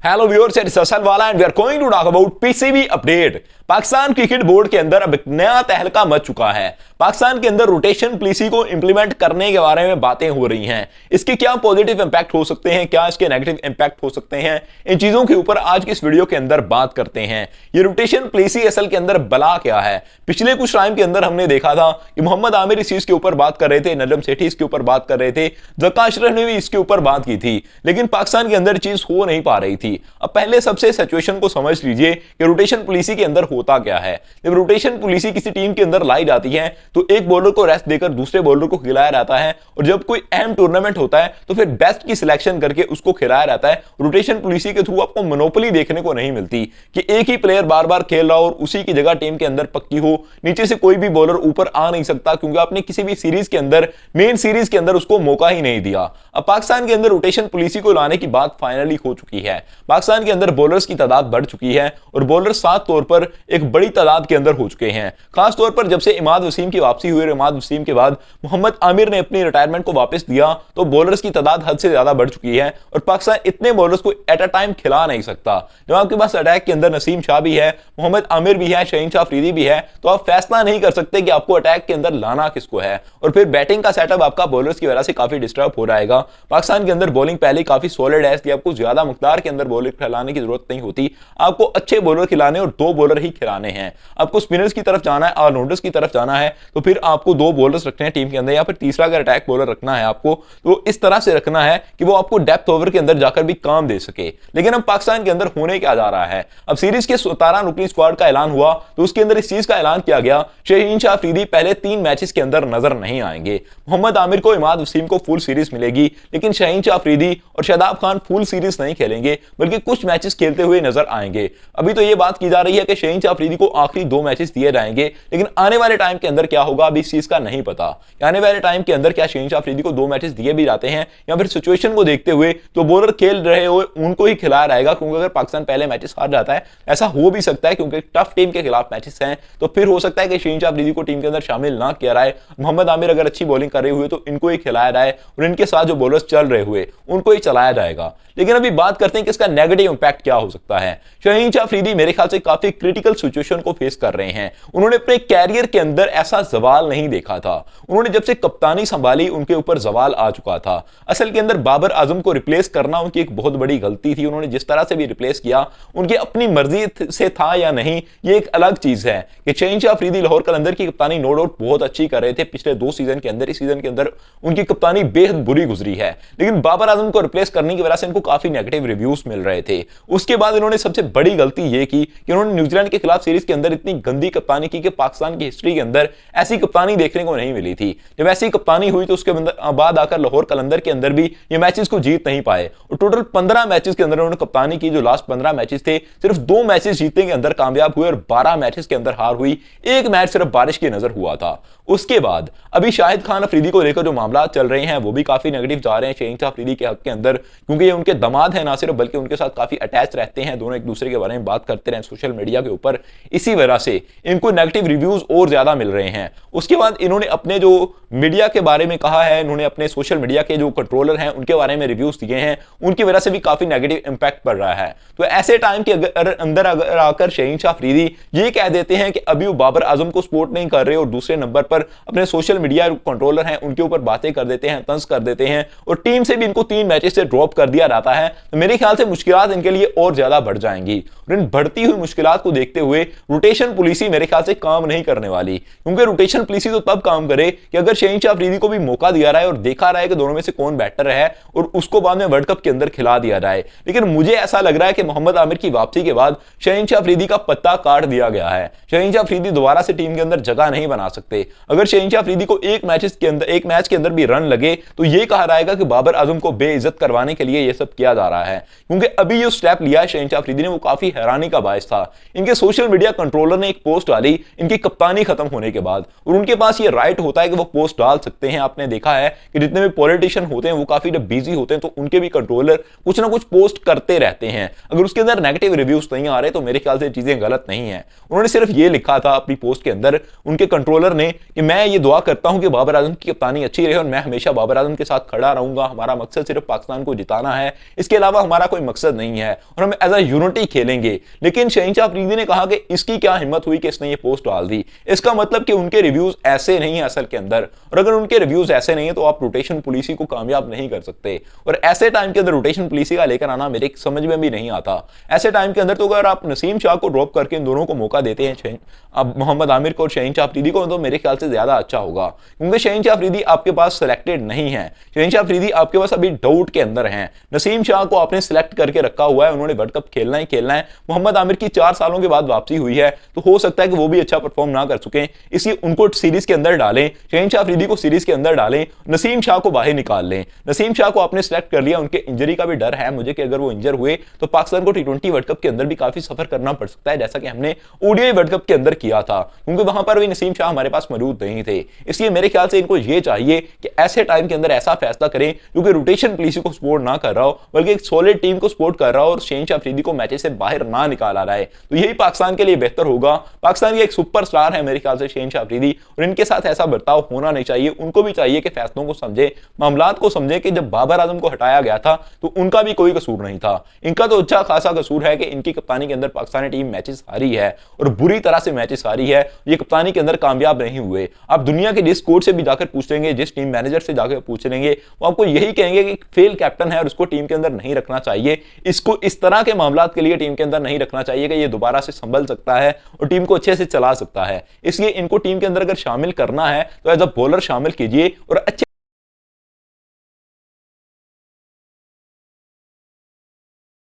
Hello viewers, it's असल वाला and we are going to talk about PCB update. Pakistan cricket board के अंदर अब एक नया तहलका मच चुका है। पाकिस्तान के अंदर रोटेशन पॉलिसी को इंप्लीमेंट करने के बारे में बातें हो रही हैं। इसके क्या पॉजिटिव इंपैक्ट हो सकते हैं, क्या इसके नेगेटिव इंपैक्ट हो सकते हैं, इन चीजों के ऊपर आज की इस वीडियो के अंदर बात करते हैं। ये रोटेशन पॉलिसी असल के अंदर बला क्या है। पिछले कुछ टाइम के अंदर हमने देखा था कि मोहम्मद आमिर इस चीज के ऊपर बात कर रहे थे, नजम सेठी इसके ऊपर बात कर रहे थे, जक्का अशरफ ने भी इसके ऊपर बात की थी, लेकिन पाकिस्तान के अंदर चीज हो नहीं पा रही थी। अब पहले सबसे सिचुएशन को समझ लीजिए कि रोटेशन पॉलिसी के अंदर होता क्या है। जब रोटेशन पॉलिसी किसी टीम के अंदर लाई जाती है तो एक बॉलर को रेस्ट देकर दूसरे बॉलर को खिलाया जाता है, और जब कोई अहम टूर्नामेंट होता है तो फिर बेस्ट की सिलेक्शन करके उसको खिलाया जाता है। रोटेशन पॉलिसी के थ्रू आपको मोनोपोली देखने को नहीं मिलती कि एक ही प्लेयर बार बार खेल रहा हो और उसी की जगह टीम के अंदर पक्की हो, नीचे से कोई भी बॉलर ऊपर आ नहीं सकता, क्योंकि आपने किसी भी सीरीज के अंदर, मेन सीरीज के अंदर उसको मौका ही नहीं दिया। अब पाकिस्तान के अंदर रोटेशन पॉलिसी को लाने की बात फाइनली हो चुकी है। पाकिस्तान के अंदर बॉलर्स की तादाद बढ़ चुकी है और बॉलर साफ तौर पर एक बड़ी तादाद के अंदर हो चुके हैं। खास तौर पर जब से इमाद वसीम की वापसी हुई, इमाद वसीम के बाद मोहम्मद आमिर ने अपनी रिटायरमेंट को वापस दिया, तो बॉलर्स की तादाद हद से ज्यादा बढ़ चुकी है और पाकिस्तान इतने बॉलर्स को एट अ टाइम खिला नहीं सकता। जब आपके पास अटैक के अंदर नसीम शाह भी है, मोहम्मद आमिर भी है, शहीन शाह अफरीदी भी है, तो आप फैसला नहीं कर सकते कि आपको अटैक के अंदर लाना किसको है, और फिर बैटिंग का सेटअप आपका बॉलर्स की वजह से काफी डिस्टर्ब हो जाएगा। पाकिस्तान के अंदर बॉलिंग पहले काफी सॉलिड है, इसलिए आपको ज्यादा मुकदार के अंदर बॉलिंग खिलाने की जरूरत नहीं होती। आपको अच्छे बॉलर खिलाने और दो बॉलर ही खिलाने हैं। आपको स्पिनर्स की तरफ जाना है, ऑलराउंडर्स की तरफ जाना है, तो फिर आपको दो बॉलर्स रखने हैं टीम के अंदर, या फिर तीसरा अगर अटैक बॉलर रखना है आपको, तो इस तरह से रखना है कि वो आपको डेप्थ ओवर के अंदर जाकर भी काम दे सके। लेकिन अब पाकिस्तान के अंदर होने क्या जा रहा है, अब सीरीज के 17 रुकनी स्क्वाड का ऐलान हुआ तो उसके अंदर इस चीज का ऐलान किया गया, शहीन शाह अफरीदी पहले 3 मैचेस के अंदर नजर नहीं आएंगे। मोहम्मद आमिर को, इमाद वसीम को फुल सीरीज मिलेगी, लेकिन शहीन शाह अफरीदी और शादाब खान फुल सीरीज नहीं खेलेंगे, बल्कि कुछ मैचेस खेलते हुए नजर आएंगे। अभी तो यह बात की जा रही है कि शहीन शाह अफरीदी को आखिरी 2 मैचेस दिए जाएंगे, लेकिन आने वाले टाइम के अंदर क्या होगा अभी इस चीज का नहीं पता। आने वाले टाइम के अंदर क्या शहीन शाह अफरीदी को 2 मैचेस दिए भी जाते हैं, या फिर सिचुएशन को देखते हुए तो बॉलर खेल रहे हो उनको ही खिलाया रहेगा, क्योंकि अगर पाकिस्तान पहले मैचेस हार जाता है, ऐसा हो भी सकता है क्योंकि टफ टीम के खिलाफ मैचेस हैं, तो फिर हो सकता है कि शहीन शाह अफरीदी को टीम के अंदर शामिल ना किया जाए। मोहम्मद आमिर अगर अच्छी बॉलिंग कर रहे हुए तो इनको ही खिलाया जाए और इनके साथ जो बॉलर्स चल रहे हुए उनको ही चलाया जाएगा। लेकिन अभी बात करते हैं कि इसका नेगेटिव इंपैक्ट क्या हो सकता है। शहीन शाह अफरीदी मेरे ख्याल से काफी क्रिटिकल सिचुएशन को फेस कर रहे हैं। उन्होंने अपने कैरियर के अंदर ऐसा जवाल नहीं देखा था। उन्होंने जब से कप्तानी संभाली उनके ऊपर जवाल आ चुका था। असल के अंदर बाबर आजम को रिप्लेस करना उनकी एक बहुत बड़ी गलती थी। उन्होंने जिस तरह से भी रिप्लेस किया, उनकी अपनी मर्जी से था या नहीं ये एक अलग चीज है। कि शहीन शाह अफरीदी लाहौर कलंदर की कप्तानी नो डाउट बहुत अच्छी कर रहे थे पिछले 2 सीजन के अंदर। इस सीजन के अंदर उनकी कप्तानी बेहद बुरी गुजरी है, लेकिन बाबर आजम को रिप्लेस करने की वजह से इनको काफी नेगेटिव रिव्यूज मिल रहे थे। उसके बाद इन्होंने सबसे बड़ी गलती यह की कि उन्होंने न्यूजीलैंड के खिलाफ सीरीज के अंदर इतनी गंदी कप्तानी की कि पाकिस्तान की हिस्ट्री के अंदर ऐसी कप्तानी देखने को नहीं मिली थी। जब ऐसी कप्तानी हुई तो उसके बाद आकर लाहौर कलंदर के अंदर भी ये मैचेस को जीत नहीं पाए, और टोटल 15 मैचेस के अंदर उन्होंने कप्तानी की। जो लास्ट 15 मैचेस थे सिर्फ 2 मैचेस जीतने के अंदर कामयाब हुए और 12 मैचेस के अंदर हार हुई। एक मैच सिर्फ बारिश की नजर हुआ था। उसके बाद अभी शाहिद खान अफरीदी को लेकर जो मामला चल रहे हैं वो भी काफी नेगेटिव जा रहे हैं शहीन शाह अफरीदी के हक के अंदर, क्योंकि ये उनके दामाद है ना सिर्फ, बल्कि उनके साथ काफी अटैच रहते हैं, दोनों एक दूसरे के बारे में बात करते रहे सोशल मीडिया के ऊपर। इसी वजह से इनको नेगेटिव रिव्यूज और ज्यादा मिल रहे हैं। उसके बाद इन्होंने अपने जो मीडिया के बारे में कहा है, इन्होंने अपने सोशल मीडिया के जो कंट्रोलर हैं उनके बारे में रिव्यूज दिए हैं, उनकी वजह से भी काफी नेगेटिव इंपैक्ट पड़ रहा है। तो ऐसे टाइम के अंदर अगर आकर शहीन शाह अफरीदी ये कह देते हैं कि अभी वो बाबर आजम को सपोर्ट नहीं कर रहे, और दूसरे नंबर पर अपने सोशल मीडिया कंट्रोलर हैं उनके ऊपर बातें कर देते हैं, तंज कर देते हैं, और टीम से भी इनको 3 मैचेस से ड्रॉप कर दिया जाता है, तो मेरे ख्याल से मुश्किलात इनके लिए और ज्यादा बढ़ जाएंगी। और इन बढ़ती हुई मुश्किलात को देखते हुए रोटेशन पॉलिसी मेरे ख्याल से काम नहीं करने वाली, क्योंकि रोटेशन पॉलिसी तो तब काम करे कि अगर शहीन शाह अफरीदी को भी मौका दिया जाए और देखा रहा है कि दोनों में से कौन बेटर है, और उसको बाद में वर्ल्ड कप के अंदर खिला दिया जाए। लेकिन मुझे ऐसा लग रहा है कि मोहम्मद आमिर की वापसी के बाद शहीन शाह अफरीदी का पत्ता काट दिया गया है। शहीन शाह अफरीदी दोबारा से टीम के अंदर जगह नहीं बना सकते। अगर शहीन शाह अफरीदी को एक मैच के अंदर भी रन लगे तो यह कहा जाएगा कि बाबर आजम को बेइज्जत करवाने के लिए यह सब किया जा रहा है, क्योंकि अभी जो स्टेप लिया शहीन शाह अफरीदी ने वो काफी हैरानी का बायस था। इनके सोशल मीडिया कंट्रोलर ने एक पोस्ट डाली इनकी कप्तानी खत्म होने के बाद, बाद, और उनके पास ये राइट होता है कि वो पोस्ट डाल सकते हैं। आपने देखा है कि जितने भी पॉलिटिशियन होते हैं वो काफी जब बिजी होते हैं तो उनके भी कंट्रोलर कुछ ना कुछ पोस्ट करते रहते हैं। अगर उसके अंदर नेगेटिव रिव्यूज नहीं आ रहे तो मेरे ख्याल से चीजें गलत नहीं है। उन्होंने सिर्फ ये लिखा था अपनी पोस्ट के अंदर, उनके कंट्रोलर ने, कि मैं ये दुआ करता हूं कि बाबर आजम की कप्तानी अच्छी रहे और मैं हमेशा बाबर आजम के साथ खड़ा रहूंगा। हमारा मकसद सिर्फ पाकिस्तान को जिताना है, इसके अलावा हमारा कोई मकसद नहीं है और हम एज अ यूनिटी खेलेंगे। लेकिन शहनशाह अफरीदी ने कहा कि इसकी क्या हिम्मत हुई कि इसने ये पोस्ट डाल दी। इसका मतलब कि उनके रिव्यूज ऐसे नहीं है असल के अंदर, और अगर उनके रिव्यूज ऐसे नहीं है तो आप रोटेशन पॉलिसी को कामयाब नहीं कर सकते। और ऐसे टाइम के अंदर रोटेशन पॉलिसी का लेकर आना मेरे समझ में भी नहीं आता। ऐसे टाइम के अंदर तो अगर आप नसीम शाह को ड्रॉप करके इन दोनों को मौका देते हैं, अब मोहम्मद आमिर को और शहनशाह अफरीदी को, तो मेरे ख्याल से ज्यादा अच्छा होगा, क्योंकि शहनशाह अफरीदी आपके पास सिलेक्टेड नहीं है। शहनशाह अफरीदी आपके पास अभी डाउट के अंदर हैं। नसीम शाह को आपने सिलेक्ट करके रखा हुआ है, उन्होंने वर्ल्ड कप खेलना ही खेलना है। मोहम्मद आमिर की 4 सालों के बाद वापसी हुई है, तो हो सकता है कि वो भी अच्छा परफॉर्म ना कर सकें, इसलिए उनको सीरीज के अंदर डालें, शहनशाह अफरीदी को सीरीज के अंदर डालें, नसीम शाह को बाहर निकाल लें। नसीम शाह को आपने सिलेक्ट कर लिया, उनके इंजरी का भी डर है मुझे कि अगर वो इंजर हुए तो पाकिस्तान को टी20 वर्ल्ड कप के अंदर भी काफी सफर करना पड़ सकता है, जैसा कि हमने ओडीआई वर्ल्ड कप के अंदर किया था, क्योंकि वहां पर भी नसीम शाह हमारे पास मौजूद नहीं थे। इसलिए मेरे ख्याल से इनको यह चाहिए कि ऐसे टाइम के अंदर ऐसा फैसला करें जो कि रोटेशन पॉलिसी को सपोर्ट ना कर रहा हो, बल्कि एक सॉलिड टीम को सपोर्ट कर रहा हो और शहनशाह अफरीदी को मैचेस से बाहर ना निकाला रहा है। तो यही पाकिस्तान के लिए बेहतर होगा। पाकिस्तान की एक सुपरस्टार है मेरे ख्याल से शहनशाह अफरीदी, और इनके साथ ऐसा बर्ताव होना नहीं चाहिए। उनको भी चाहिए कि फैसलों को समझे, मामलात को समझे कि जब बाबर आजम को हटाया गया था तो उनका भी कोई कसूर नहीं था। इनका तो अच्छा खासा कसूर है कि इनकी कप्तानी के अंदर पाकिस्तानी टीम मैचेस हारी है और बुरी तरह से मैचेस हारी है। ये कप्तानी के अंदर कामयाब नहीं हुए। आप दुनिया के जिस कोच से भी जाकर पूछ लेंगे, जिस टीम मैनेजर से जाकर पूछ लेंगे, वो आपको यही कहेंगे कि फेल कैप्टन है और उसको टीम के अंदर नहीं रखना चाहिए। इसको इस तरह के मामलात के लिए टीम के अंदर नहीं रखना चाहिए कि ये दोबारा से संभल सकता है और टीम को अच्छे से चला सकता है। इसलिए इनको टीम के अंदर अगर शामिल करना है तो एज अ बॉलर शामिल कीजिए और अच्छे